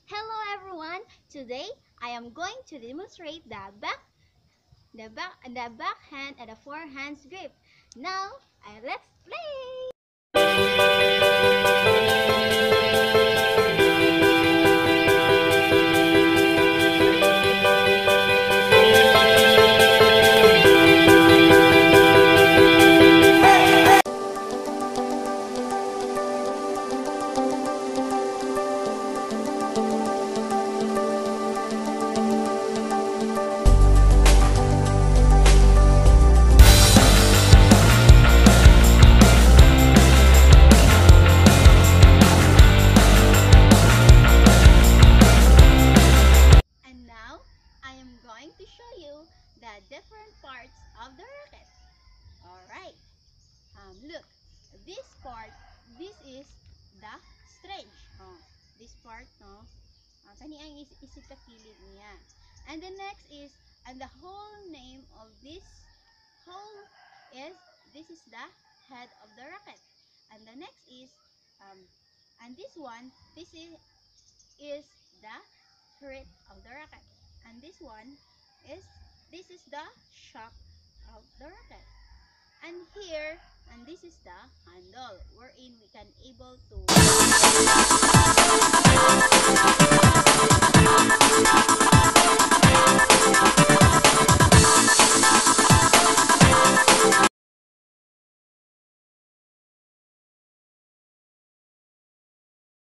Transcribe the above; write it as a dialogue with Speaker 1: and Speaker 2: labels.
Speaker 1: Hello everyone. Today I am going to demonstrate the backhand and the forehands grip. Now, let's play. And now I am going to show you the different parts of the racket. Alright. Look, this part, this is the string. This part, no? Kani ang isip kakilid niya. And the next is, and the whole name of this whole is, this is the head of the racket. And the next is, and this one, this is the thread of the racket. And this one is, this is the shock of the racket. And here, and this is the handle wherein we can able to